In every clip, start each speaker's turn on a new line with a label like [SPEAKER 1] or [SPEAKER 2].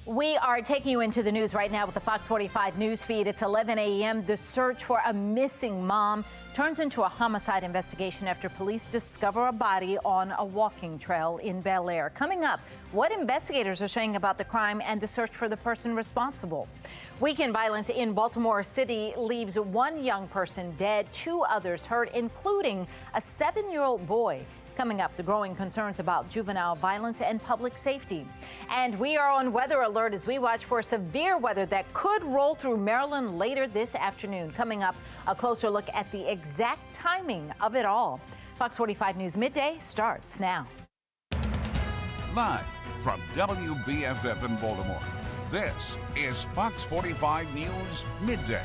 [SPEAKER 1] We are taking you into the news right now with the Fox 45 news feed. It's 11 a.m. The search for a missing mom turns into a homicide investigation after police discover a body on a walking trail in Bel Air. Coming up, what investigators are saying about the crime and the search for the person responsible. Weekend violence in Baltimore City leaves one young person dead, two others hurt, including a 7-year-old boy. Coming up, the growing concerns about juvenile violence and public safety. And we are on weather alert as we watch for severe weather that could roll through Maryland later this afternoon. Coming up, a closer look at the exact timing of it all. Fox 45 News Midday starts now.
[SPEAKER 2] Live from WBFF in Baltimore, this is Fox 45 News Midday.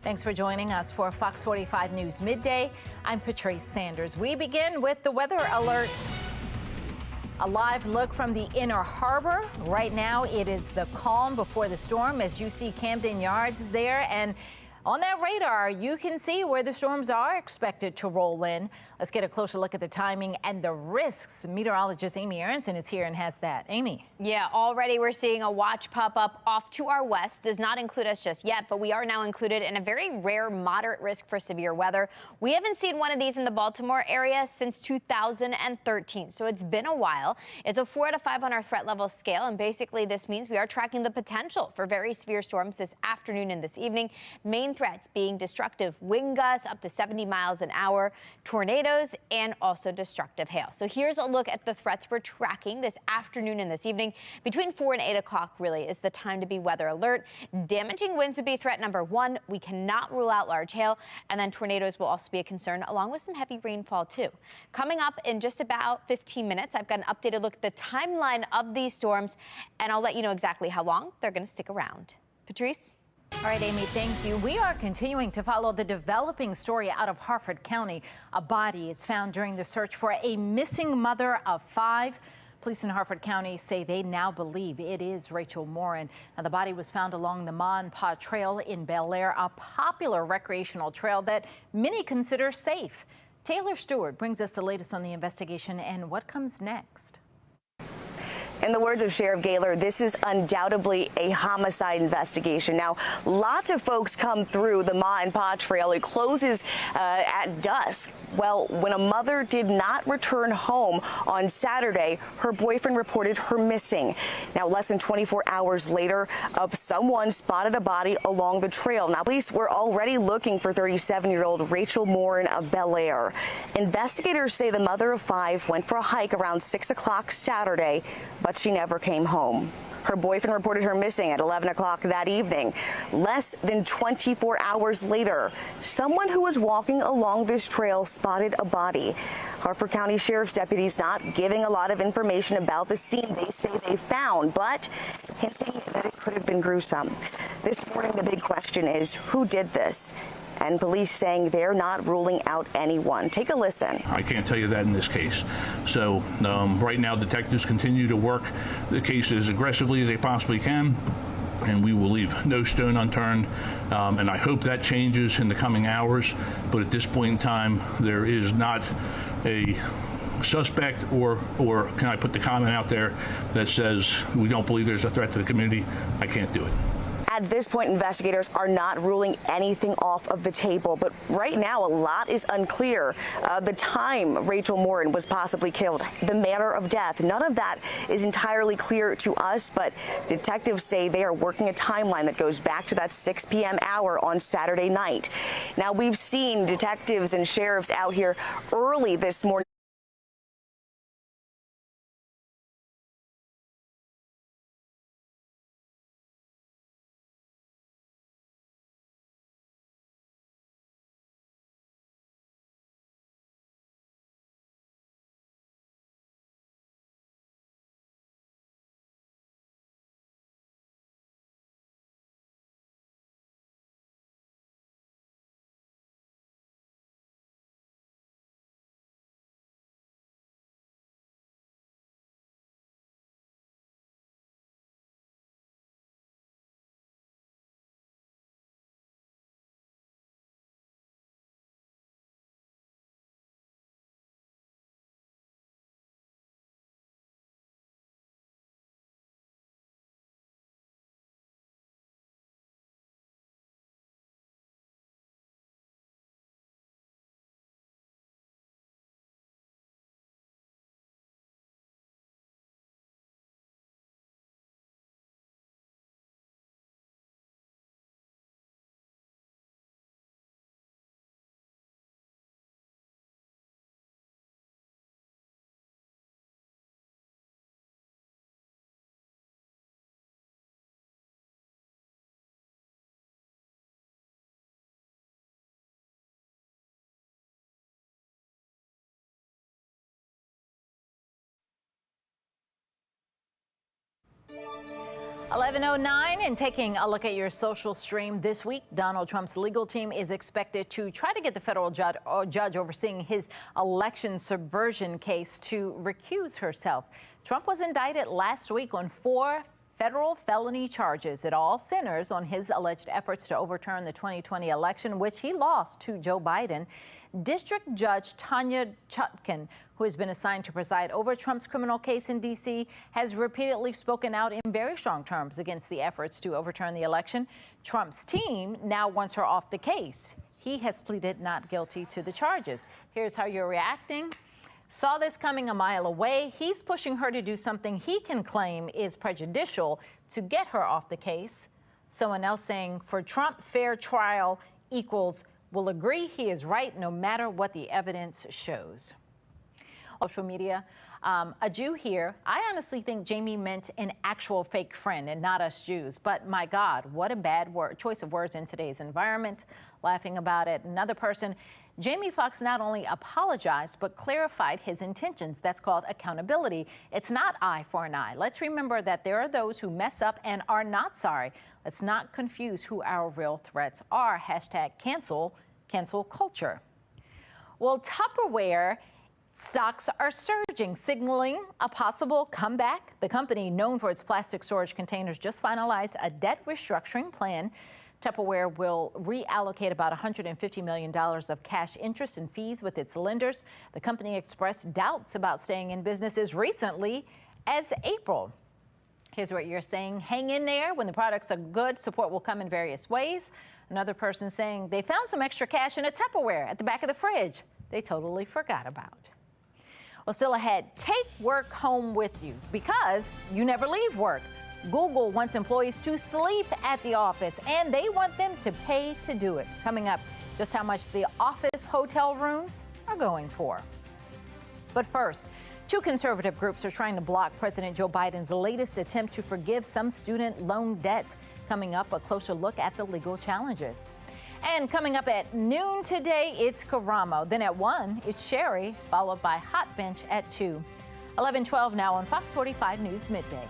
[SPEAKER 1] Thanks for joining us for Fox 45 News Midday. I'm Patrice Sanders. We begin with the weather alert. A live look from the Inner Harbor. Right now, it is the calm before the storm as you see Camden Yards there. And on that radar, you can see where the storms are expected to roll in. Let's get a closer look at the timing and the risks. Meteorologist Amy Aronson is here and has that. Amy.
[SPEAKER 3] Yeah, already we're seeing a watch pop up off to our west. Does not include us just yet, but we are now included in a very rare moderate risk for severe weather. We haven't seen one of these in the Baltimore area since 2013, so it's been a while. It's a 4 out of 5 on our threat level scale, and basically this means we are tracking the potential for very severe storms this afternoon and this evening. Main threats being destructive wind gusts up to 70 miles an hour, tornadoes, and also destructive hail. So here's a look at the threats we're tracking this afternoon and this evening. Between 4 and 8 o'clock really is the time to be weather alert. Damaging winds would be threat number 1. We cannot rule out large hail, and then tornadoes will also be a concern, along with some heavy rainfall too. Coming up in just about 15 minutes, I've got an updated look at the timeline of these storms, and I'll let you know exactly how long they're going to stick around. Patrice?
[SPEAKER 1] All right, Amy, thank you. We are continuing to follow the developing story out of Harford County. A body is found during the search for a missing mother of 5. Police in Harford County say they now believe it is Rachel Morin. Now, the body was found along the Ma and Pa Trail in Bel Air, a popular recreational trail that many consider safe. Taylor Stewart brings us the latest on the investigation and what comes next.
[SPEAKER 4] In the words of Sheriff Gaylor, this is undoubtedly a homicide investigation. Now, lots of folks come through the Ma and Pa Trail. It closes at dusk. Well, when a mother did not return home on Saturday, her boyfriend reported her missing. Now, less than 24 hours later, someone spotted a body along the trail. Now, police were already looking for 37-year-old Rachel Morin of Bel Air. Investigators say the mother of 5 went for a hike around 6 o'clock Saturday, but she never came home. Her boyfriend reported her missing at 11 o'clock that evening. Less than 24 hours later, someone who was walking along this trail spotted a body. Harford County Sheriff's deputies not giving a lot of information about the scene they say they found, but hinting that it could have been gruesome. This morning, the big question is, who did this? And police saying they're not ruling out anyone. Take a listen.
[SPEAKER 5] I can't tell you that in this case. So right now, detectives continue to work the case as aggressively as they possibly can, and we will leave no stone unturned. And I hope that changes in the coming hours. But at this point in time, there is not a suspect or can I put the comment out there that says we don't believe there's a threat to the community. I can't do it.
[SPEAKER 4] At this point, investigators are not ruling anything off of the table, but right now a lot is unclear. The time Rachel Morin was possibly killed, the manner of death, none of that is entirely clear to us, but detectives say they are working a timeline that goes back to that 6 p.m. hour on Saturday night. Now, we've seen detectives and sheriffs out here early this morning.
[SPEAKER 1] 11:09 and taking a look at your social stream this week. Donald Trump's legal team is expected to try to get the federal judge overseeing his election subversion case to recuse herself. Trump was indicted last week on 4 federal felony charges. It all centers on his alleged efforts to overturn the 2020 election, which he lost to Joe Biden. District Judge Tanya Chutkan, who has been assigned to preside over Trump's criminal case in D.C., has repeatedly spoken out in very strong terms against the efforts to overturn the election. Trump's team now wants her off the case. He has pleaded not guilty to the charges. Here's how you're reacting. Saw this coming a mile away. He's pushing her to do something he can claim is prejudicial to get her off the case. Someone else saying, for Trump, fair trial equals will agree he is right no matter what the evidence shows. Social media, a Jew here. I honestly think Jamie meant an actual fake friend and not us Jews. But my God, what a bad choice of words in today's environment. Laughing about it. Another person, Jamie Foxx not only apologized, but clarified his intentions. That's called accountability. It's not eye for an eye. Let's remember that there are those who mess up and are not sorry. Let's not confuse who our real threats are. Hashtag cancel culture. Well, Tupperware stocks are surging, signaling a possible comeback. The company, known for its plastic storage containers, just finalized a debt restructuring plan. Tupperware will reallocate about $150 million of cash interest and fees with its lenders. The company expressed doubts about staying in business as recently as April. Here's what you're saying. Hang in there. When the products are good, support will come in various ways. Another person saying they found some extra cash in a Tupperware at the back of the fridge they totally forgot about. Well, still ahead, take work home with you because you never leave work. Google wants employees to sleep at the office, and they want them to pay to do it. Coming up, just how much the office hotel rooms are going for. But first, 2 conservative groups are trying to block President Joe Biden's latest attempt to forgive some student loan debts. Coming up, a closer look at the legal challenges. And coming up at noon today, it's Karamo. Then at 1, it's Sherry, followed by Hot Bench at 2. 11:12 now on Fox 45 News Midday.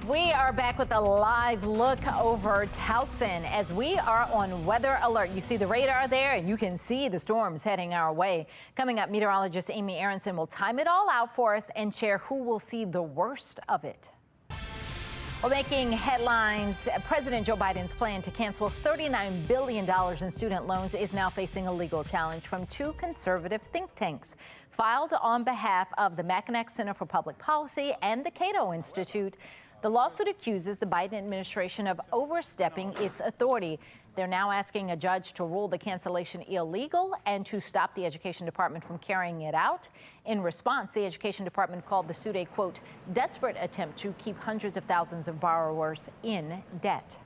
[SPEAKER 1] We are back with a live look over Towson as we are on weather alert. You see the radar there, and you can see the storms heading our way. Coming up, meteorologist Amy Aronson will time it all out for us and share who will see the worst of it. Well, making headlines, President Joe Biden's plan to cancel $39 billion in student loans is now facing a legal challenge from 2 conservative think tanks. Filed on behalf of the Mackinac Center for Public Policy and the Cato Institute, the lawsuit accuses the Biden administration of overstepping its authority. They're now asking a judge to rule the cancellation illegal and to stop the Education Department from carrying it out. In response, the Education Department called the suit a, quote, desperate attempt to keep hundreds of thousands of borrowers in debt.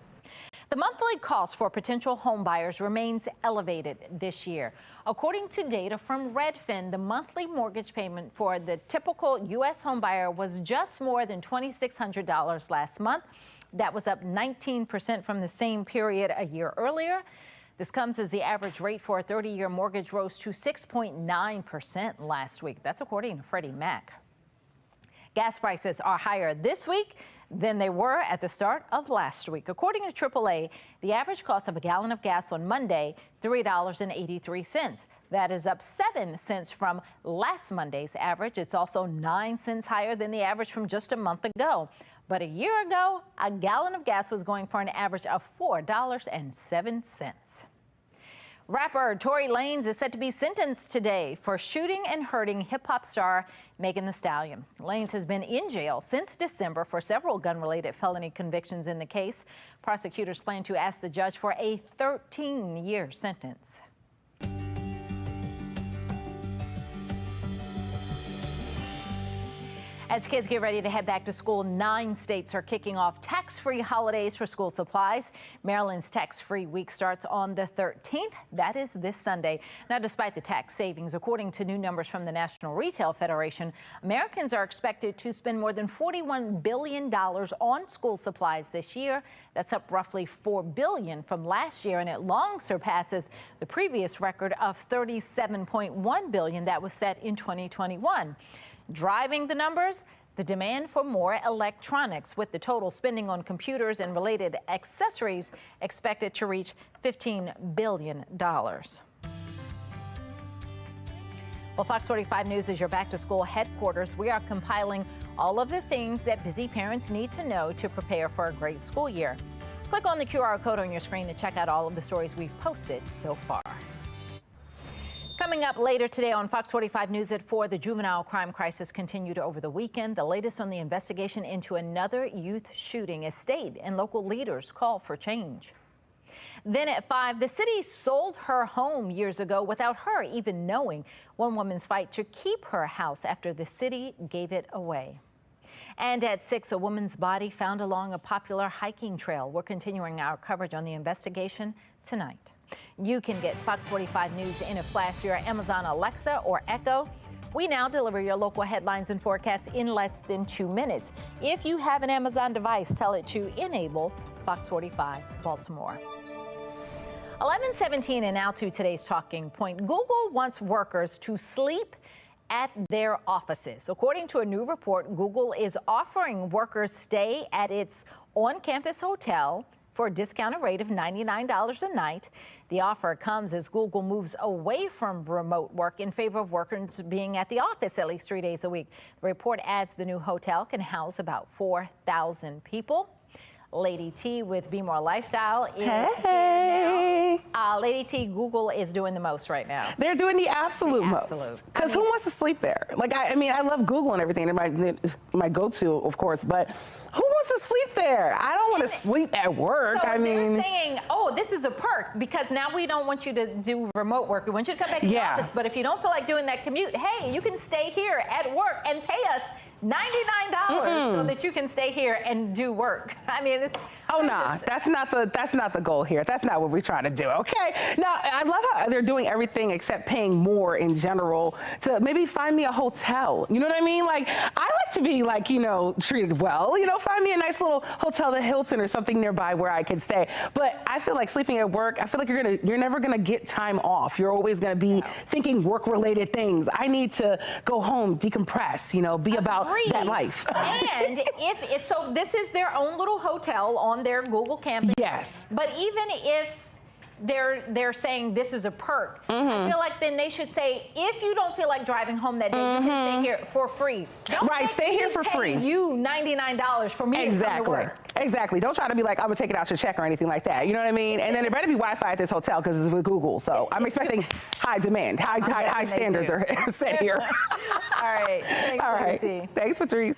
[SPEAKER 1] The monthly cost for potential home buyers remains elevated this year. According to data from Redfin, the monthly mortgage payment for the typical U.S. home buyer was just more than $2,600 last month. That was up 19% from the same period a year earlier. This comes as the average rate for a 30-year mortgage rose to 6.9% last week. That's according to Freddie Mac. Gas prices are higher this week than they were at the start of last week. According to AAA, the average cost of a gallon of gas on Monday, $3.83. That is up 7 cents from last Monday's average. It's also 9 cents higher than the average from just a month ago. But a year ago, a gallon of gas was going for an average of $4.07. Rapper Tory Lanez is set to be sentenced today for shooting and hurting hip-hop star Megan Thee Stallion. Lanez has been in jail since December for several gun-related felony convictions in the case. Prosecutors plan to ask the judge for a 13-year sentence. As kids get ready to head back to school, 9 states are kicking off tax-free holidays for school supplies. Maryland's tax-free week starts on the 13th. That is this Sunday. Now, despite the tax savings, according to new numbers from the National Retail Federation, Americans are expected to spend more than $41 billion on school supplies this year. That's up roughly $4 billion from last year, and it long surpasses the previous record of $37.1 billion that was set in 2021. Driving the numbers, the demand for more electronics, with the total spending on computers and related accessories expected to reach $15 billion. Well, Fox 45 News is your back-to-school headquarters. We are compiling all of the things that busy parents need to know to prepare for a great school year. Click on the QR code on your screen to check out all of the stories we've posted so far. Coming up later today on Fox 45 News at 4, the juvenile crime crisis continued over the weekend. The latest on the investigation into another youth shooting as state and local leaders call for change. Then at 5, the city sold her home years ago without her even knowing. One woman's fight to keep her house after the city gave it away. And at 6, a woman's body found along a popular hiking trail. We're continuing our coverage on the investigation tonight. You can get Fox 45 News in a flash via Amazon Alexa or Echo. We now deliver your local headlines and forecasts in less than 2 minutes. If you have an Amazon device, tell it to enable Fox 45 Baltimore. 11:17 and now to today's talking point. Google wants workers to sleep at their offices. According to a new report, Google is offering workers stay at its on-campus hotel for a discounted rate of $99 a night. The offer comes as Google moves away from remote work in favor of workers being at the office at least 3 days a week. The report adds the new hotel can house about 4,000 people. Lady T with Be More Lifestyle is here now. Lady T, Google is doing the most right now.
[SPEAKER 6] They're doing the absolute most. Because who wants to sleep there? Like, I mean, I love Google and everything. They're my go-to, of course, but who wants to sleep there? I don't want to sleep at work.
[SPEAKER 1] So
[SPEAKER 6] I mean,
[SPEAKER 1] they're saying, oh, this is a perk because now we don't want you to do remote work. We want you to come back to the office. But if you don't feel like doing that commute, hey, you can stay here at work and pay us $99 so that you can stay here and do work. I mean, it's that's not the goal here. That's not what we're trying to do. Okay. Now, I love how they're doing everything except paying more in general to maybe find me a hotel. You know what I mean? Like, I like to be like, you know, treated well. You know, find me a nice little hotel, the Hilton or something nearby where I can stay. But I feel like sleeping at work, I feel like you're never gonna get time off. You're always gonna be thinking work-related things. I need to go home, decompress. You know, be about that life. And so this is their own little hotel on their Google campus.
[SPEAKER 6] Yes.
[SPEAKER 1] But even if they're saying this is a perk, I feel like then they should say, if you don't feel like driving home that day, you can stay here for free. Don't
[SPEAKER 6] stay here for free.
[SPEAKER 1] You $99 for me to come to work.
[SPEAKER 6] Exactly. Don't try to be like, I'm gonna take it out your check or anything like that. You know what I mean? And then there better be Wi-Fi at this hotel because it's with Google. So I'm expecting high demand, high standards are set here.
[SPEAKER 1] All right. Thanks,
[SPEAKER 6] All right. Thanks, Patrice.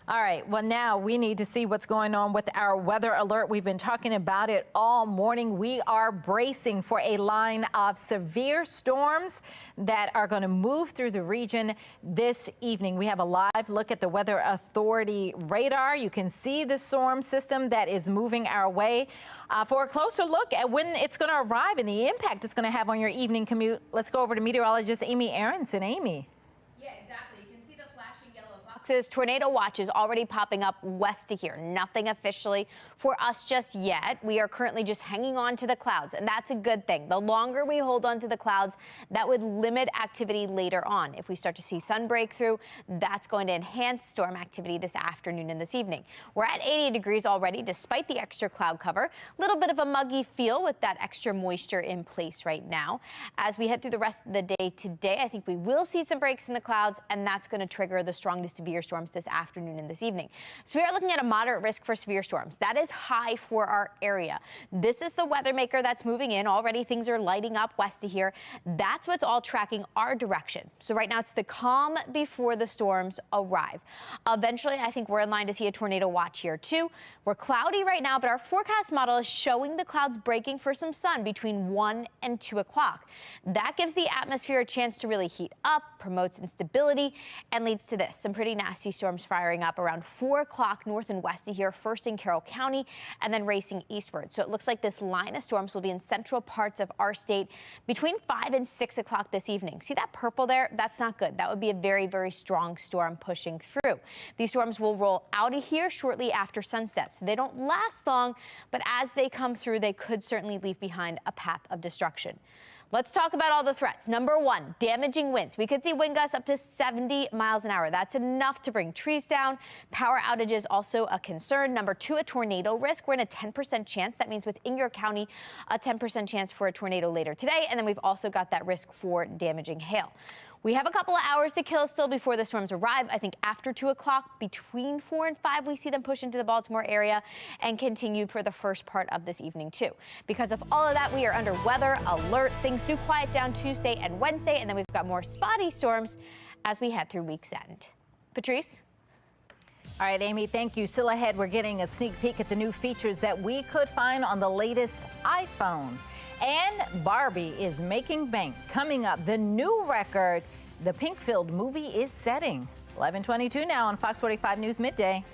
[SPEAKER 1] All right, well, now we need to see what's going on with our weather alert. We've been talking about it all morning. We are bracing for a line of severe storms that are going to move through the region this evening. We have a live look at the Weather Authority radar. You can see the storm system that is moving our way. For a closer look at when it's going to arrive and the impact it's going to have on your evening commute, let's go over to meteorologist Amy Aronson. Amy.
[SPEAKER 3] Yeah, exactly. You can see the flashing yellow boxes. Tornado watch is already popping up west of here. Nothing officially for us just yet. We are currently just hanging on to the clouds, and that's a good thing. The longer we hold on to the clouds, that would limit activity later on. If we start to see sun breakthrough, that's going to enhance storm activity this afternoon and this evening. We're at 80 degrees already, despite the extra cloud cover. A little bit of a muggy feel with that extra moisture in place right now. As we head through the rest of the day today, I think we will see some breaks in the clouds, and that's going to trigger the strong to severe storms this afternoon and this evening. So we are looking at a moderate risk for severe storms. That is high for our area. This is the weather maker that's moving in. Already things are lighting up west of here. That's what's all tracking our direction. So right now it's the calm before the storms arrive. Eventually, I think we're in line to see a tornado watch here too. We're cloudy right now, but our forecast model is showing the clouds breaking for some sun between 1 and 2 o'clock. That gives the atmosphere a chance to really heat up, promotes instability, and leads to this. Some pretty nasty storms firing up around 4 o'clock north and west of here, first in Carroll County and then racing eastward. So it looks like this line of storms will be in central parts of our state between 5 and 6 o'clock this evening. See that purple there? That's not good. That would be a very, very strong storm pushing through. These storms will roll out of here shortly after sunset. So they don't last long, but as they come through, they could certainly leave behind a path of destruction. Let's talk about all the threats. Number one, damaging winds. We could see wind gusts up to 70 miles an hour. That's enough to bring trees down. Power outages also a concern. Number two, a tornado risk. We're in a 10% chance. That means within your county, a 10% chance for a tornado later today. And then we've also got that risk for damaging hail. We have a couple of hours to kill still before the storms arrive. I think after 2 o'clock, between 4 and 5, we see them push into the Baltimore area and continue for the first part of this evening, too. Because of all of that, we are under weather alert. Things do quiet down Tuesday and Wednesday, and then we've got more spotty storms as we head through week's end. Patrice?
[SPEAKER 1] All right, Amy, thank you. Still ahead, we're getting a sneak peek at the new features that we could find on the latest iPhone. And Barbie is making bank. Coming up, the new record the Pink-filled movie is setting. 11:22 now on Fox 45 News Midday.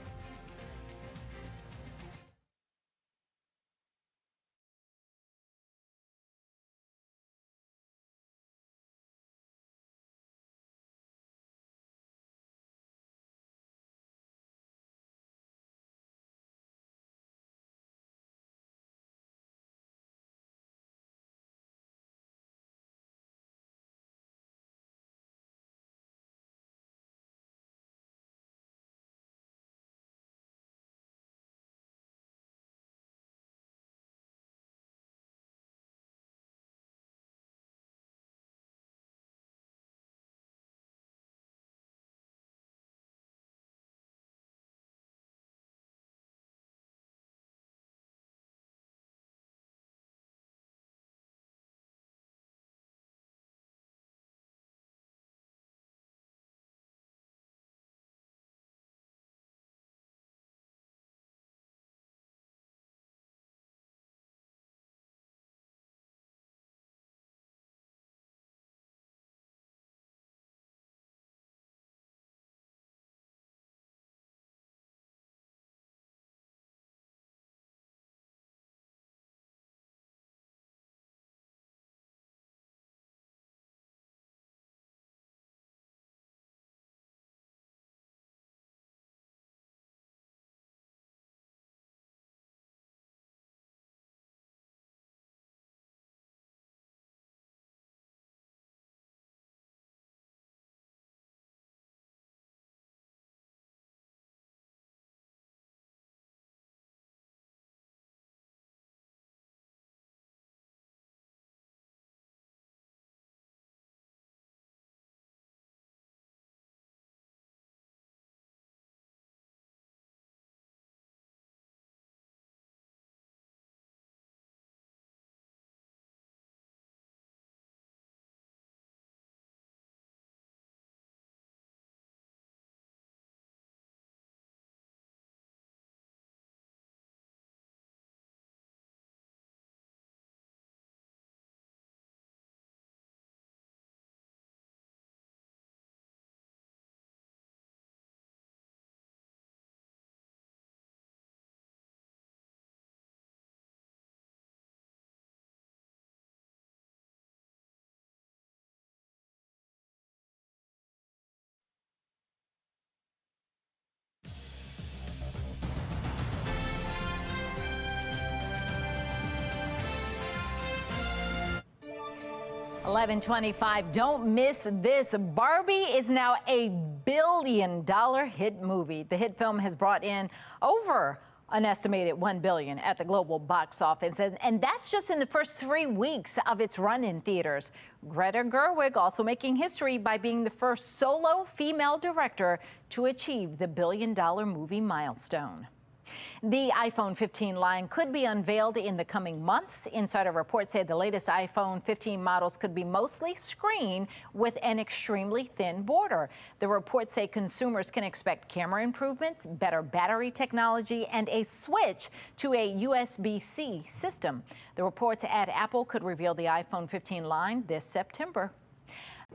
[SPEAKER 1] 11:25. Don't miss this. Barbie is now a billion-dollar hit movie. The hit film has brought in over an estimated $1 billion at the global box office, and that's just in the first 3 weeks of its run in theaters. Greta Gerwig also making history by being the first solo female director to achieve the billion-dollar movie milestone. The iPhone 15 line could be unveiled in the coming months. Insider reports say the latest iPhone 15 models could be mostly screen with an extremely thin border. The reports say consumers can expect camera improvements, better battery technology, and a switch to a USB-C system. The reports add Apple could reveal the iPhone 15 line this September.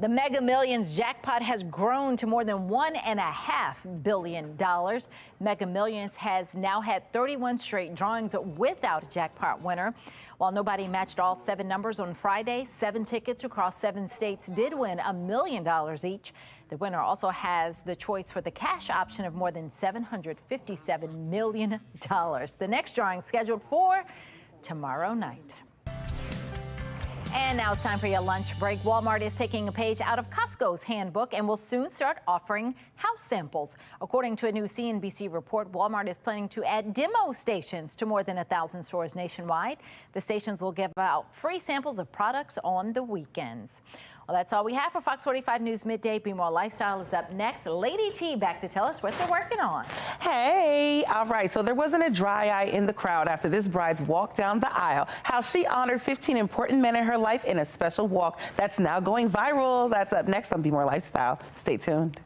[SPEAKER 1] The Mega Millions jackpot has grown to more than $1.5 billion. Mega Millions has now had 31 straight drawings without a jackpot winner. While nobody matched all 7 numbers on Friday, 7 tickets across 7 states did win $1 million each. The winner also has the choice for the cash option of more than $757 million. The next drawing scheduled for tomorrow night. And now it's time for your lunch break. Walmart is taking a page out of Costco's handbook and will soon start offering house samples. According to a new CNBC report, Walmart is planning to add demo stations to more than 1,000 stores nationwide. The stations will give out free samples of products on the weekends. Well, that's all we have for Fox 45 News Midday. Be More Lifestyle is up next. Lady T back to tell us what they're working on.
[SPEAKER 6] Hey, all right, so there wasn't a dry eye in the crowd after this bride's walk down the aisle. How she honored 15 important men in her life in a special walk that's now going viral. That's up next on Be More Lifestyle. Stay tuned.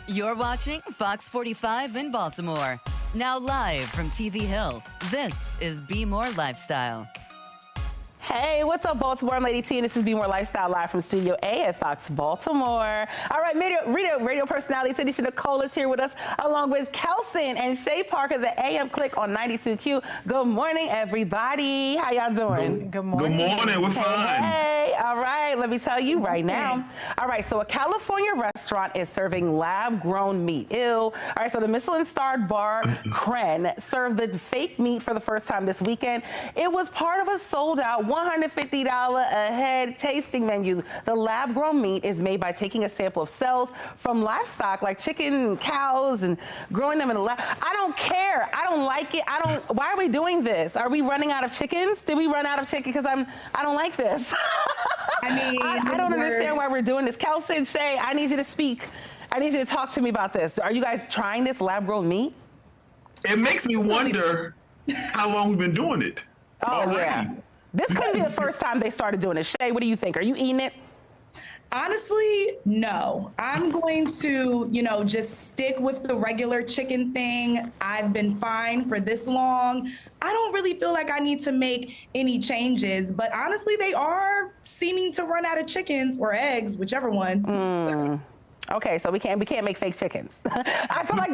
[SPEAKER 7] You're watching Fox 45 in Baltimore. Now live from TV Hill, this is Be More Lifestyle.
[SPEAKER 6] Hey, what's up, Baltimore? I'm Lady T, and this is Be More Lifestyle live from Studio A at Fox Baltimore. All right, radio personality Tanisha Nicole is here with us, along with Kelson and Shay Parker, the AM Click on 92Q. Good morning, everybody. How y'all doing?
[SPEAKER 8] Good morning.
[SPEAKER 9] Good morning. We're fine.
[SPEAKER 6] Hey, all right. Let me tell you right now. All right, so a California restaurant is serving lab-grown meat. Ew. All right, so the Michelin-starred bar Kren served the fake meat for the first time this weekend. It was part of a sold-out $150 a head tasting menu. The lab-grown meat is made by taking a sample of cells from livestock like chicken and cows and growing them in a lab. I don't care. I don't like it. Why are we doing this? Are we running out of chickens? Did we run out of chicken? Because I don't like this. I don't understand why we're doing this. Kelson, Shay, I need you to speak. I need you to talk to me about this. Are you guys trying this lab-grown meat?
[SPEAKER 9] It makes me wonder how long we've been doing it.
[SPEAKER 6] Oh,
[SPEAKER 9] already.
[SPEAKER 6] Yeah. This couldn't be the first time they started doing it. Shay, what do you think? Are you eating it?
[SPEAKER 8] Honestly, no. I'm going to, just stick with the regular chicken thing. I've been fine for this long. I don't really feel like I need to make any changes, but honestly, they are seeming to run out of chickens or eggs, whichever one.
[SPEAKER 6] Okay, so we can't make fake chickens. I feel like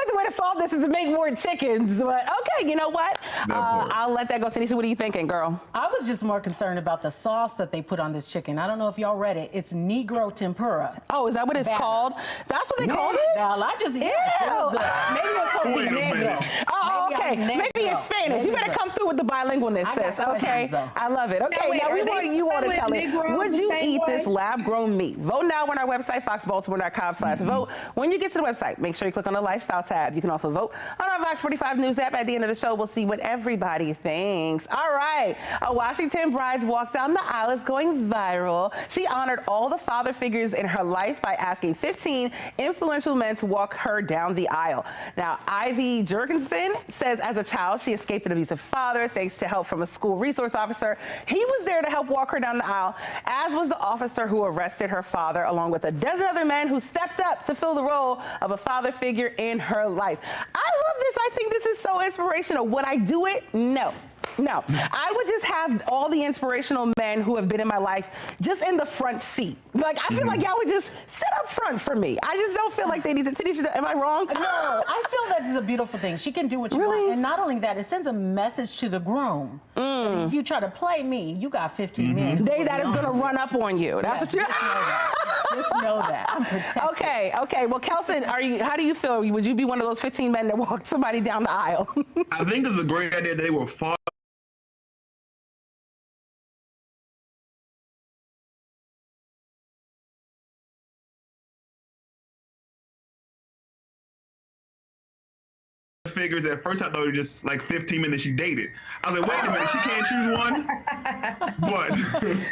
[SPEAKER 6] the way to solve this is to make more chickens. But okay, you know what? I'll let that go. Tanisha, what are you thinking, girl?
[SPEAKER 10] I was just more concerned about the sauce that they put on this chicken. I don't know if y'all read it. It's Negro tempura.
[SPEAKER 6] Oh, is that what it's called? That's what they called it?
[SPEAKER 10] Well, I just maybe it's called
[SPEAKER 9] Wait a minute.
[SPEAKER 6] Oh, okay. Maybe it's Spanish. You better come through with the bilingualness, sis. Okay, I love it. Okay, now you want to tell it. Would you eat this lab-grown meat? Vote now on our website, foxbaltimore.com/vote. When you get to the website, make sure you click on the lifestyle tab. You can also vote on our FOX45 News app. At the end of the show, we'll see what everybody thinks. All right. A Washington bride's walk down the aisle is going viral. She honored all the father figures in her life by asking 15 influential men to walk her down the aisle. Now, Ivy Jurgensen says as a child, she escaped an abusive father thanks to help from a school resource officer. He was there to help walk her down the aisle, as was the officer who arrested her father, along with a dozen other men who stepped up to fill the role of a father figure in her life. I love this. I think this is so inspirational. Would I do it? No. I would just have all the inspirational men who have been in my life just in the front seat. Like, I feel like y'all would just sit up front for me. I just don't feel like they need to. Tanisha, am I wrong?
[SPEAKER 10] No, I feel that is a beautiful thing. She can do what you want. And not only that, it sends a message to the groom. If you try to play me, you got 15 men.
[SPEAKER 6] That is going to run up on you. That's what you
[SPEAKER 10] just know that. I'm protected.
[SPEAKER 6] Okay. Well, Kelson, how do you feel? Would you be one of those 15 men that walked somebody down the aisle?
[SPEAKER 9] I think it's a great idea they were fought figures. At first I thought it was just like 15 minutes she dated. I was like, wait a minute, she can't choose one? But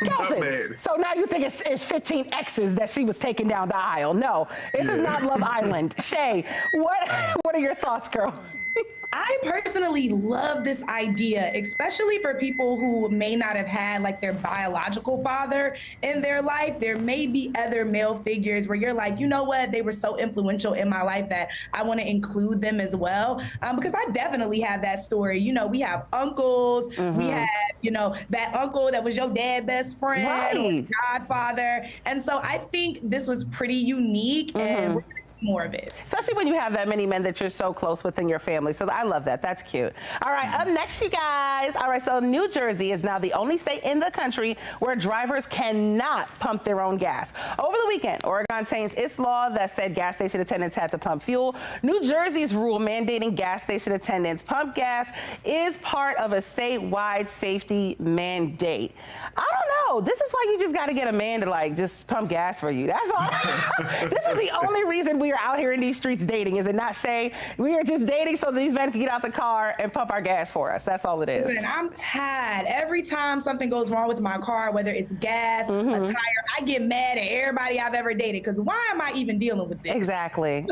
[SPEAKER 9] not bad.
[SPEAKER 6] So now you think it's 15 exes that she was taking down the aisle? No, this is not Love Island. Shay, what are your thoughts, girl?
[SPEAKER 8] I personally love this idea, especially for people who may not have had like their biological father in their life. There may be other male figures where you're like, you know what, they were so influential in my life that I want to include them as well. Because I definitely have that story. We have uncles, we have, that uncle that was your dad's best friend, or godfather. And so I think this was pretty unique and we're gonna more of it.
[SPEAKER 6] Especially when you have that many men that you're so close with in your family. So I love that. That's cute. All right, up next, you guys. All right, so New Jersey is now the only state in the country where drivers cannot pump their own gas. Over the weekend, Oregon changed its law that said gas station attendants had to pump fuel. New Jersey's rule mandating gas station attendants pump gas is part of a statewide safety mandate. I don't know. This is why you just got to get a man to just pump gas for you. That's all. This is the only reason we are out here in these streets dating, is it not, Shay? We are just dating so these men can get out the car and pump our gas for us. That's all it is.
[SPEAKER 8] Listen, I'm tired. Every time something goes wrong with my car, whether it's gas, a tire, I get mad at everybody I've ever dated, because why am I even dealing with this?
[SPEAKER 6] Exactly.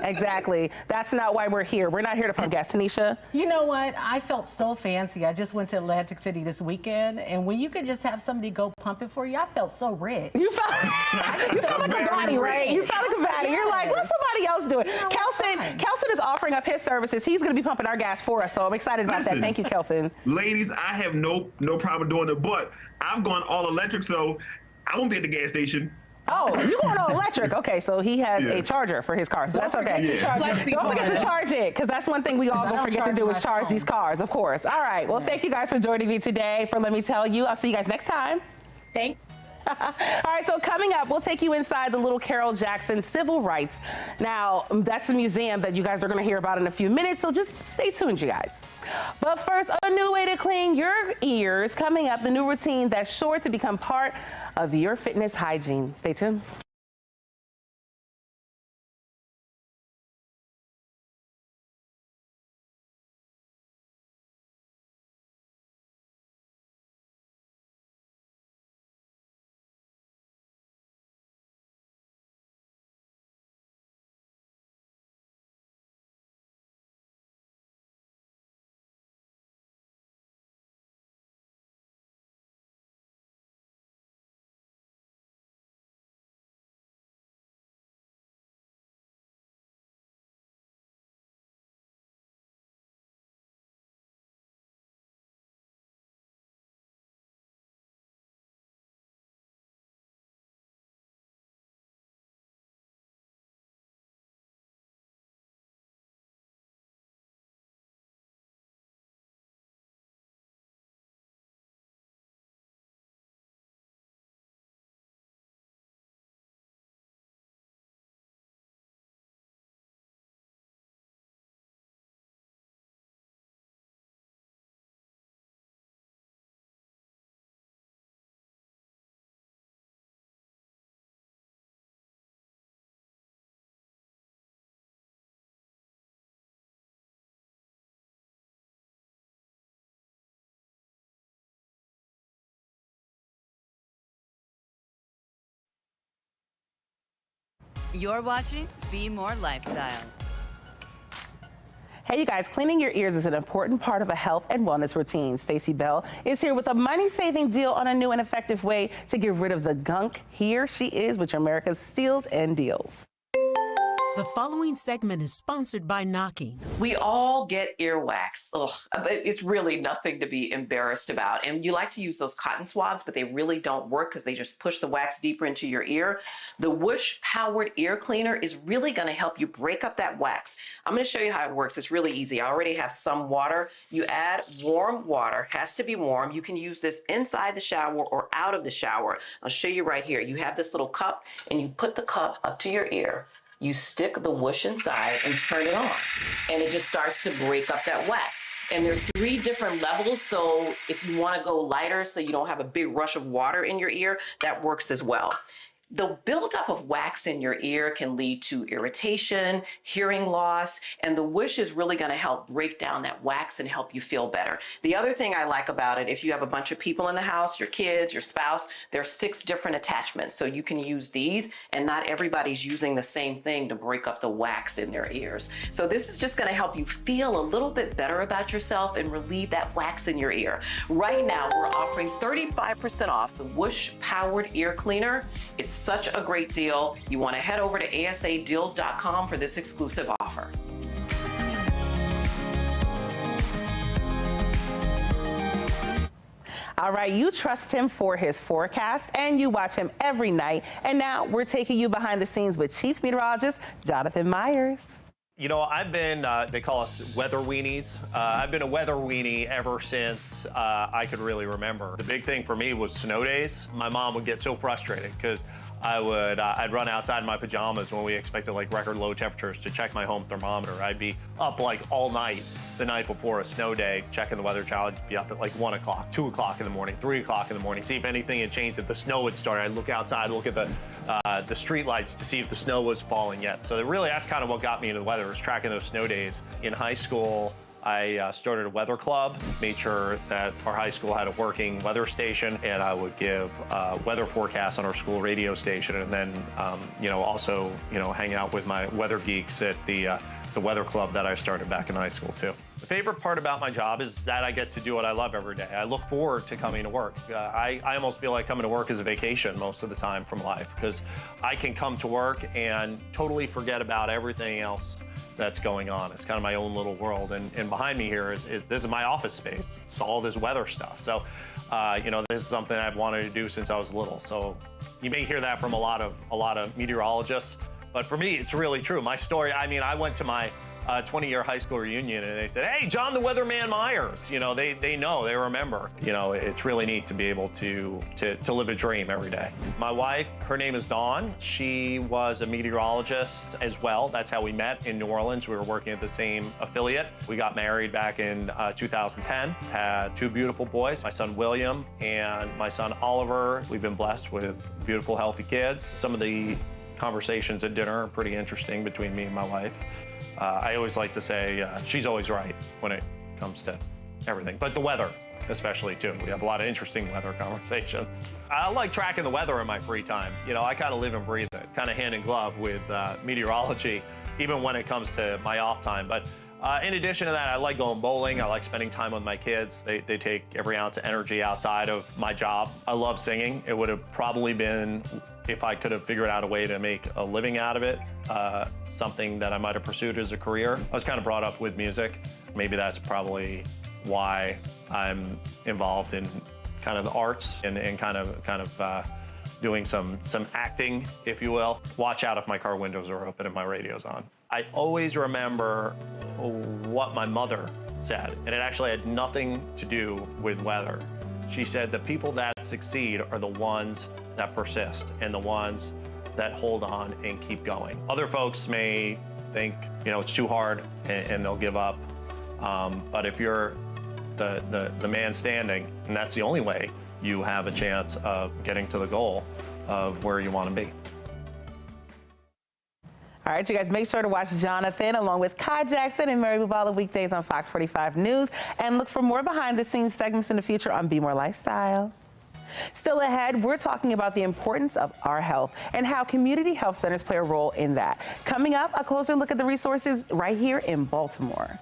[SPEAKER 6] That's not why we're here. We're not here to pump gas. Tanisha?
[SPEAKER 10] You know what? I felt so fancy. I just went to Atlantic City this weekend, and when you could just have somebody go pump it for you, I felt so rich.
[SPEAKER 6] You felt like a baddie, right? You felt like a baddie. You're like, let somebody else do it. Kelson is offering up his services. He's going to be pumping our gas for us, so I'm excited about that. Thank you, Kelson.
[SPEAKER 9] Ladies, I have no problem doing it, but I've gone all electric, so I won't be at the gas station.
[SPEAKER 6] Oh, you going all electric? Okay, so he has a charger for his car, so that's okay. Don't forget to charge it, because that's one thing we all gonna forget to do is charge these cars, of course. All right. Well, thank you guys for joining me today. For Let Me Tell You, I'll see you guys next time.
[SPEAKER 8] Thanks.
[SPEAKER 6] All right, so coming up, we'll take you inside the little Carol Jackson Civil Rights. Now, that's a museum that you guys are going to hear about in a few minutes, so just stay tuned, you guys. But first, a new way to clean your ears. Coming up, the new routine that's sure to become part of your fitness hygiene. Stay tuned.
[SPEAKER 7] You're watching Be More Lifestyle.
[SPEAKER 6] Hey, you guys, cleaning your ears is an important part of a health and wellness routine. Stacey Bell is here with a money-saving deal on a new and effective way to get rid of the gunk. Here she is with America's Steals and Deals.
[SPEAKER 11] The following segment is sponsored by Knocking.
[SPEAKER 12] We all get earwax. Ugh, it's really nothing to be embarrassed about. And you like to use those cotton swabs, but they really don't work because they just push the wax deeper into your ear. The Whoosh Powered Ear Cleaner is really going to help you break up that wax. I'm going to show you how it works. It's really easy. I already have some water. You add warm water, has to be warm. You can use this inside the shower or out of the shower. I'll show you right here. You have this little cup and you put the cup up to your ear. You stick the whoosh inside and turn it on, and it just starts to break up that wax. And there are 3 different levels, so if you want to go lighter so you don't have a big rush of water in your ear, that works as well. The buildup of wax in your ear can lead to irritation, hearing loss, and the Whoosh is really going to help break down that wax and help you feel better. The other thing I like about it, if you have a bunch of people in the house, your kids, your spouse, there are 6 different attachments. So you can use these, and not everybody's using the same thing to break up the wax in their ears. So this is just going to help you feel a little bit better about yourself and relieve that wax in your ear. Right now, we're offering 35% off the Whoosh Powered Ear Cleaner. It's such a great deal. You want to head over to asadeals.com for this exclusive offer.
[SPEAKER 6] All right, you trust him for his forecast and you watch him every night. And now we're taking you behind the scenes with Chief Meteorologist Jonathan Myers.
[SPEAKER 13] You know, I've been, they call us weather weenies. I've been a weather weenie ever since I could really remember. The big thing for me was snow days. My mom would get so frustrated because I'd run outside in my pajamas when we expected like record low temperatures to check my home thermometer. I'd be up like all night the night before a snow day, checking the weather challenge, be up at like 1 o'clock, 2 o'clock in the morning, 3 o'clock in the morning, see if anything had changed, if the snow had started. I'd look outside, look at the street lights to see if the snow was falling yet. So really, that's kind of what got me into the weather, was tracking those snow days. In high school, I started a weather club, made sure that our high school had a working weather station, and I would give weather forecasts on our school radio station, and then, also, hanging out with my weather geeks at the the weather club that I started back in high school too. The favorite part about my job is that I get to do what I love every day. I look forward to coming to work. I almost feel like coming to work is a vacation most of the time from life, because I can come to work and totally forget about everything else that's going on. It's kind of my own little world. And behind me here is this is my office space. It's all this weather stuff. So, you know, this is something I've wanted to do since I was little. So you may hear that from a lot of meteorologists, but for me, it's really true. My story, I mean, I went to my 20-year high school reunion and they said, hey, John the Weatherman Myers. You know, they know, they remember. You know, it's really neat to be able to live a dream every day. My wife, her name is Dawn. She was a meteorologist as well. That's how we met in New Orleans. We were working at the same affiliate. We got married back in 2010, had 2 beautiful boys, my son William and my son Oliver. We've been blessed with beautiful, healthy kids. Some of the conversations at dinner are pretty interesting between me and my wife. I always like to say she's always right when it comes to everything, but the weather especially too. We have a lot of interesting weather conversations. I like tracking the weather in my free time. You know, I kind of live and breathe it, kind of hand in glove with meteorology, even when it comes to my off time. But in addition to that, I like going bowling. I like spending time with my kids. They take every ounce of energy outside of my job. I love singing. It would have probably been, if I could have figured out a way to make a living out of it, something that I might have pursued as a career. I was kind of brought up with music. Maybe that's probably why I'm involved in kind of the arts and kind of doing some acting, if you will. Watch out if my car windows are open and my radio's on. I always remember what my mother said, and it actually had nothing to do with weather. She said the people that succeed are the ones that persist and the ones that hold on and keep going. Other folks may think, you know, it's too hard and they'll give up. But if you're the man standing, and that's the only way you have a chance of getting to the goal of where you want to be.
[SPEAKER 6] All right, you guys, make sure to watch Jonathan along with Kai Jackson and Mary Bubala weekdays on Fox 45 News, and look for more behind-the-scenes segments in the future on Be More Lifestyle. Still ahead, we're talking about the importance of our health and how community health centers play a role in that. Coming up, a closer look at the resources right here in Baltimore.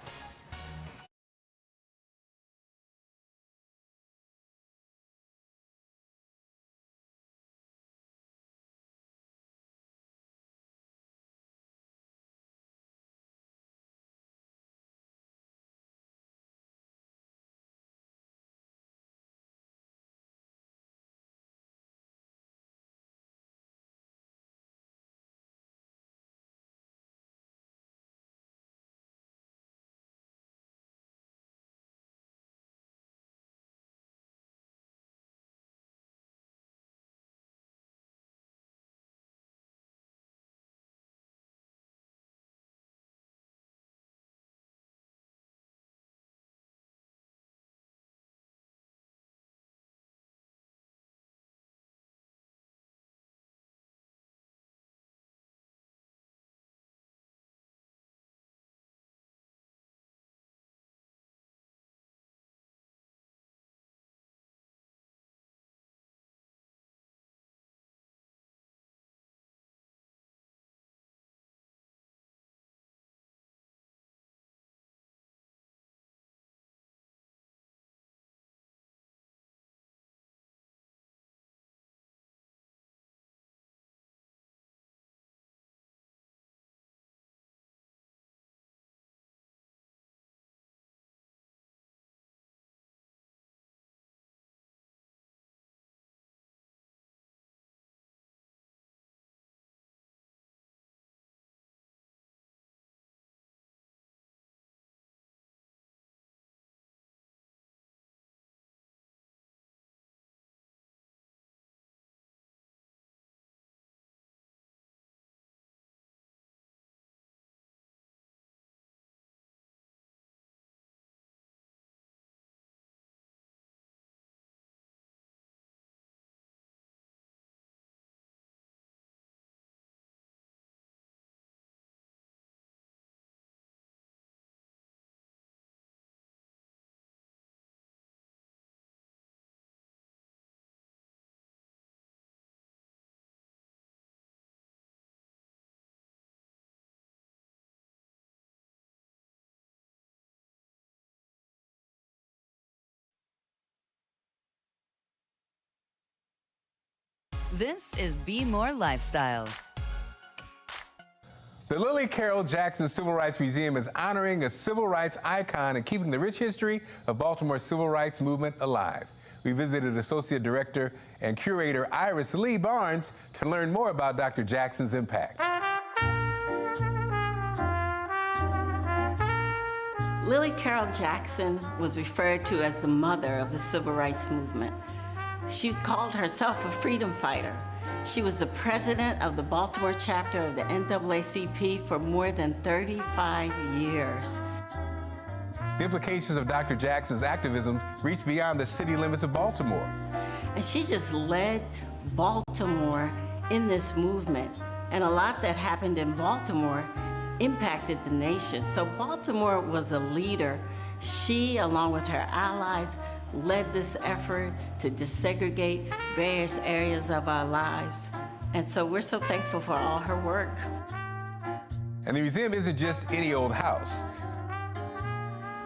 [SPEAKER 7] This is Be More Lifestyle.
[SPEAKER 14] The Lily Carroll Jackson Civil Rights Museum is honoring a civil rights icon and keeping the rich history of Baltimore's civil rights movement alive. We visited Associate Director and Curator Iris Lee Barnes to learn more about Dr. Jackson's impact.
[SPEAKER 15] Lily Carroll Jackson was referred to as the mother of the civil rights movement. She called herself a freedom fighter. She was the president of the Baltimore chapter of the NAACP for more than 35 years.
[SPEAKER 14] The implications of Dr. Jackson's activism reach beyond the city limits of Baltimore.
[SPEAKER 15] And she just led Baltimore in this movement. And a lot that happened in Baltimore impacted the nation. So Baltimore was a leader. She, along with her allies, led this effort to desegregate various areas of our lives. And so we're so thankful for all her work.
[SPEAKER 14] And the museum isn't just any old house.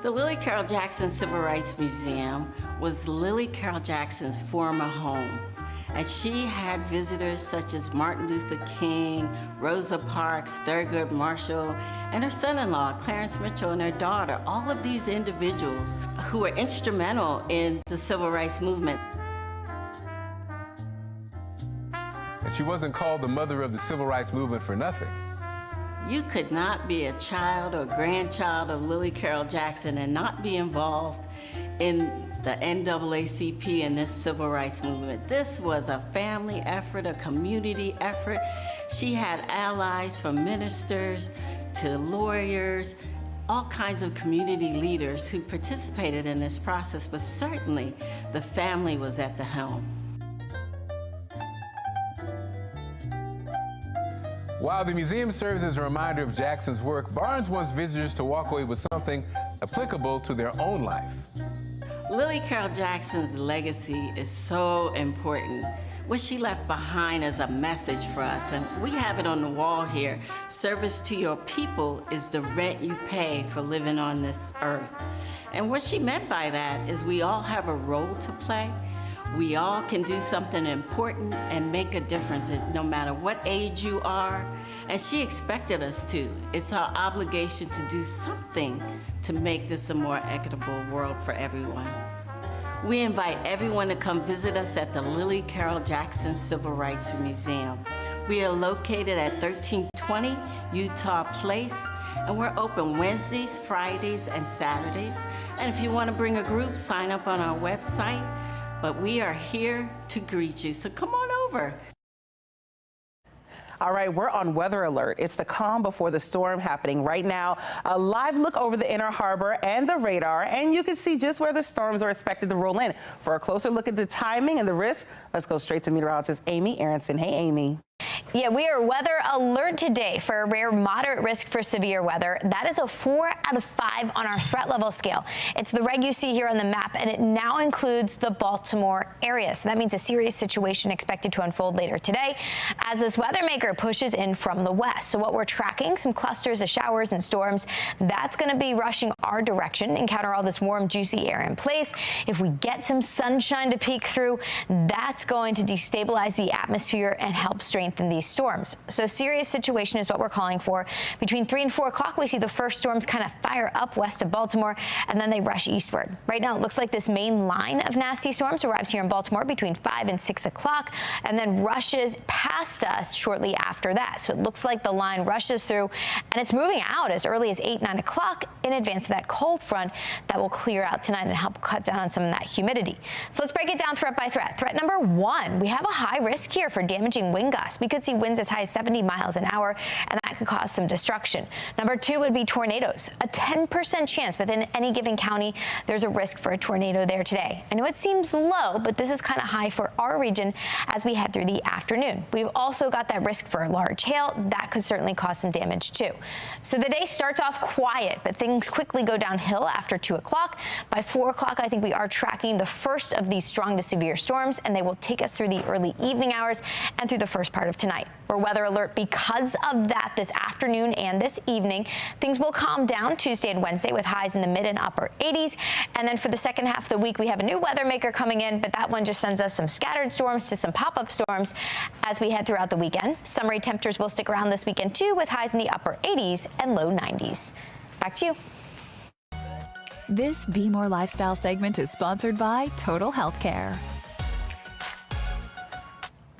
[SPEAKER 15] The Lily Carroll Jackson Civil Rights Museum was Lily Carroll Jackson's former home. And she had visitors such as Martin Luther King, Rosa Parks, Thurgood Marshall, and her son-in-law, Clarence Mitchell, and her daughter, all of these individuals who were instrumental in the civil rights movement.
[SPEAKER 14] And she wasn't called the mother of the civil rights movement for nothing.
[SPEAKER 15] You could not be a child or grandchild of Lily Carroll Jackson and not be involved in the NAACP and this civil rights movement. This was a family effort, a community effort. She had allies from ministers to lawyers, all kinds of community leaders who participated in this process, but certainly the family was at the helm.
[SPEAKER 14] While the museum serves as a reminder of Jackson's work, Barnes wants visitors to walk away with something applicable to their own life.
[SPEAKER 15] Lily Carroll Jackson's legacy is so important. What she left behind is a message for us, and we have it on the wall here. Service to your people is the rent you pay for living on this earth. And what she meant by that is we all have a role to play. We all can do something important and make a difference no matter what age you are. And she expected us to. It's our obligation to do something to make this a more equitable world for everyone. We invite everyone to come visit us at the Lily Carroll Jackson Civil Rights Museum. We are located at 1320 Utah Place, and we're open Wednesdays, Fridays, and Saturdays. And if you want to bring a group, sign up on our website. But we are here to greet you, so come on over.
[SPEAKER 6] All right, we're on weather alert. It's the calm before the storm happening right now. A live look over the inner harbor and the radar, and you can see just where the storms are expected to roll in. For a closer look at the timing and the risk, let's go straight to meteorologist Amy Aronson. Hey, Amy.
[SPEAKER 3] Yeah, we are weather alert today for a rare moderate risk for severe weather. That is a 4 out of 5 on our threat level scale. It's the reg you see here on the map, and it now includes the Baltimore area. So that means a serious situation expected to unfold later today as this weather maker pushes in from the west. So what we're tracking, some clusters of showers and storms, that's going to be rushing our direction, encounter all this warm, juicy air in place. If we get some sunshine to peek through, that's going to destabilize the atmosphere and help strengthen these storms. So serious situation is what we're calling for. Between 3 and 4 o'clock, we see the first storms kind of fire up west of Baltimore, and then they rush eastward. Right now, it looks like this main line of nasty storms arrives here in Baltimore between 5 and 6 o'clock, and then rushes past us shortly after that. So it looks like the line rushes through, and it's moving out as early as 8, 9 o'clock in advance of that cold front that will clear out tonight and help cut down on some of that humidity. So let's break it down threat by threat. Threat number 1, we have a high risk here for damaging wind gusts. We could see winds as high as 70 miles an hour, and that could cause some destruction. Number 2 would be tornadoes. A 10% chance within any given county, there's a risk for a tornado there today. I know it seems low, but this is kind of high for our region as we head through the afternoon. We've also got that risk for large hail. That could certainly cause some damage too. So the day starts off quiet, but things quickly go downhill after 2 o'clock. By 4 o'clock, I think we are tracking the first of these strong to severe storms, and they will take us through the early evening hours and through the first part of tonight. We're Upper weather alert because of that this afternoon and this evening. Things will calm down Tuesday and Wednesday with highs in the mid and upper 80s. And then for the second half of the week, we have a new weather maker coming in, but that one just sends us some scattered storms to some pop-up storms as we head throughout the weekend. Summery temperatures will stick around this weekend too, with highs in the upper 80s and low 90s. Back to you.
[SPEAKER 16] This Be More Lifestyle segment is sponsored by Total Healthcare.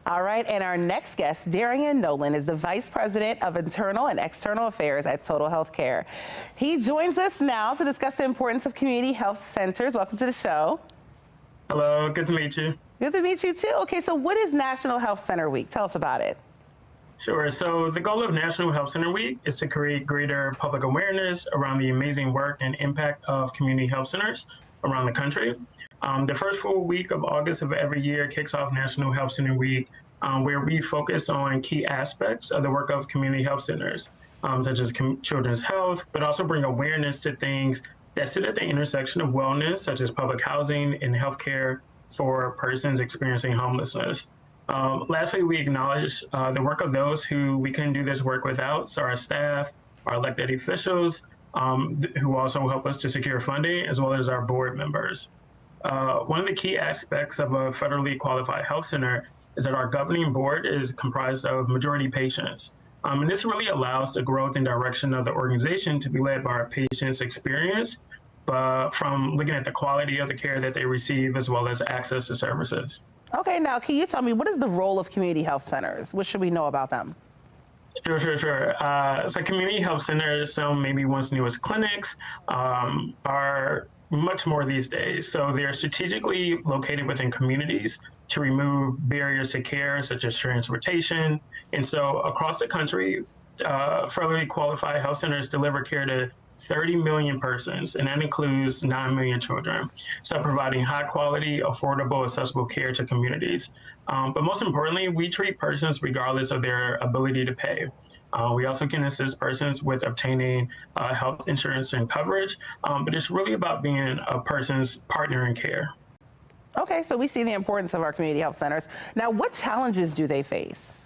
[SPEAKER 6] All right, and our next guest, Darian Nolan, is the Vice President of Internal and External Affairs at Total Healthcare. He joins us now to discuss the importance of community health centers. Welcome to the show.
[SPEAKER 17] Hello, good to meet you.
[SPEAKER 6] Good to meet you too. Okay, so what is National Health Center Week? Tell us about it.
[SPEAKER 17] Sure. So the goal of National Health Center Week is to create greater public awareness around the amazing work and impact of community health centers around the country. The first full week of August of every year kicks off National Health Center Week, where we focus on key aspects of the work of community health centers, such as children's health, but also bring awareness to things that sit at the intersection of wellness, such as public housing and healthcare for persons experiencing homelessness. Lastly, we acknowledge the work of those who we couldn't do this work without, so our staff, our elected officials, who also help us to secure funding, as well as our board members. One of the key aspects of a federally qualified health center is that our governing board is comprised of majority patients. And this really allows the growth and direction of the organization to be led by our patients' experience, but from looking at the quality of the care that they receive, as well as access to services.
[SPEAKER 6] Okay, now can you tell me, what is the role of community health centers? What should we know about them?
[SPEAKER 17] Sure. So community health centers, some maybe once new as clinics, are much more these days. So they're strategically located within communities to remove barriers to care, such as transportation. And so across the country, federally qualified health centers deliver care to 30 million persons, and that includes 9 million children. So providing high quality, affordable, accessible care to communities. But most importantly, we treat persons regardless of their ability to pay. We also can assist persons with obtaining health insurance and coverage, but it's really about being a person's partner in care.
[SPEAKER 6] Okay, so we see the importance of our community health centers. Now, what challenges do they face?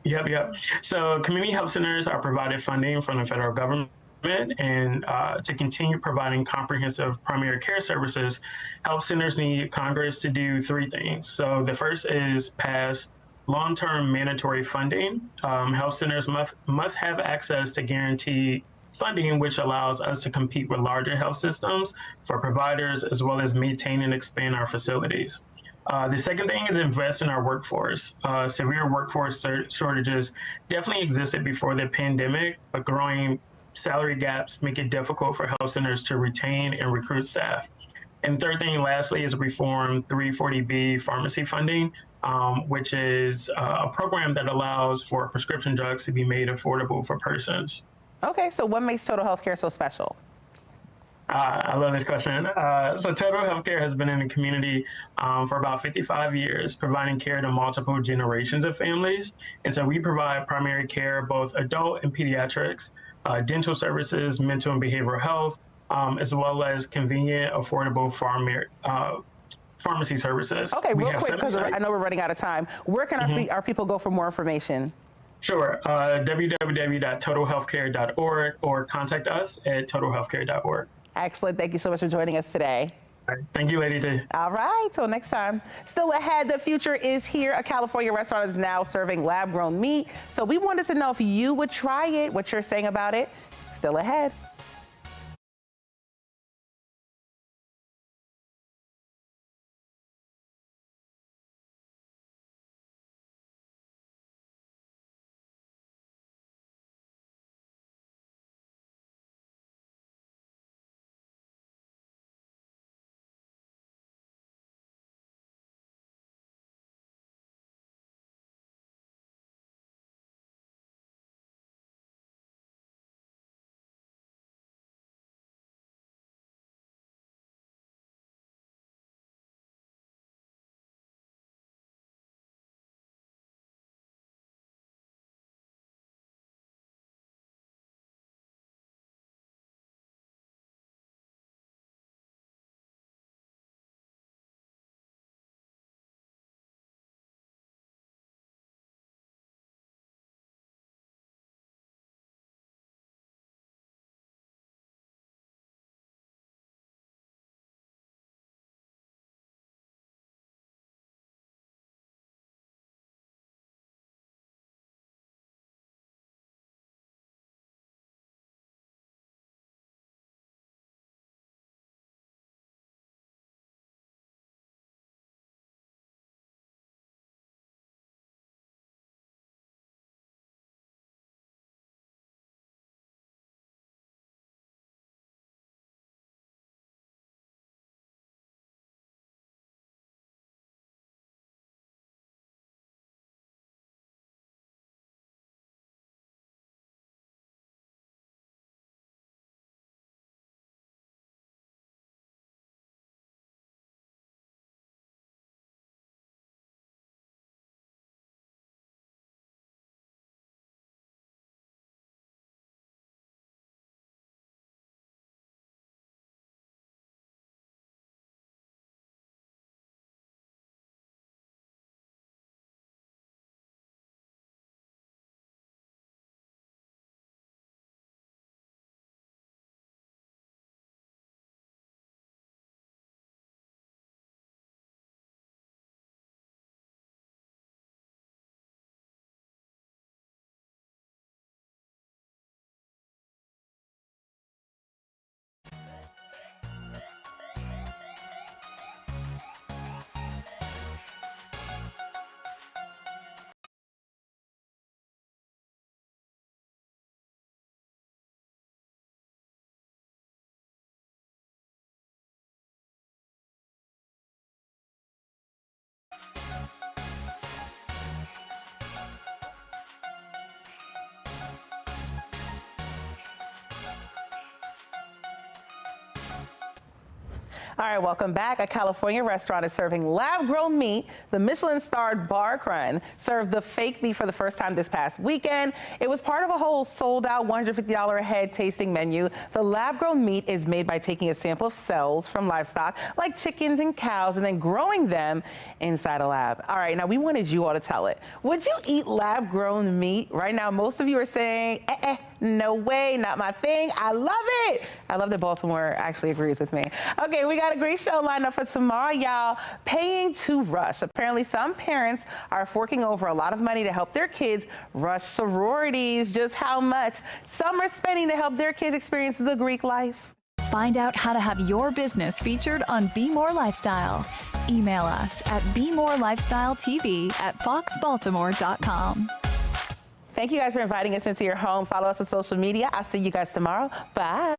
[SPEAKER 17] Yep. So community health centers are provided funding from the federal government, and to continue providing comprehensive primary care services, health centers need Congress to do three things. So the first is pass long-term mandatory funding. Health centers must have access to guaranteed funding, which allows us to compete with larger health systems for providers, as well as maintain and expand our facilities. The second thing is invest in our workforce. Severe workforce shortages definitely existed before the pandemic, but growing salary gaps make it difficult for health centers to retain and recruit staff. And third thing, lastly, is reform 340B pharmacy funding, which is a program that allows for prescription drugs to be made affordable for persons.
[SPEAKER 6] Okay, so what makes Total Healthcare so special?
[SPEAKER 17] I love this question. So Total Healthcare has been in the community for about 55 years, providing care to multiple generations of families. And so we provide primary care, both adult and pediatrics, dental services, mental and behavioral health, as well as convenient, affordable pharmacy services.
[SPEAKER 6] Okay, real quick, because I know we're running out of time. Where can our people go for more information?
[SPEAKER 17] Sure, www.totalhealthcare.org, or contact us at totalhealthcare.org.
[SPEAKER 6] Excellent. Thank you so much for joining us today.
[SPEAKER 17] All right. Thank you, Lady T.
[SPEAKER 6] All right. Till next time. Still ahead, the future is here. A California restaurant is now serving lab-grown meat. So we wanted to know if you would try it, what you're saying about it. Still ahead. All right, welcome back. A California restaurant is serving lab-grown meat. The Michelin-starred Bar Crun served the fake meat for the first time this past weekend. It was part of a whole sold-out $150 a head tasting menu. The lab-grown meat is made by taking a sample of cells from livestock like chickens and cows and then growing them inside a lab. All right, now we wanted you all to tell it. Would you eat lab-grown meat? Right now, most of you are saying, no way, not my thing. I love it. I love that Baltimore actually agrees with me. Okay, we got a great show lined up for tomorrow, y'all. Paying to rush. Apparently, some parents are forking over a lot of money to help their kids rush sororities. Just how much? Some are spending to help their kids experience the Greek life.
[SPEAKER 16] Find out how to have your business featured on Be More Lifestyle. Email us at BeMoreLifestyleTV@foxbaltimore.com.
[SPEAKER 6] Thank you guys for inviting us into your home. Follow us on social media. I'll see you guys tomorrow. Bye.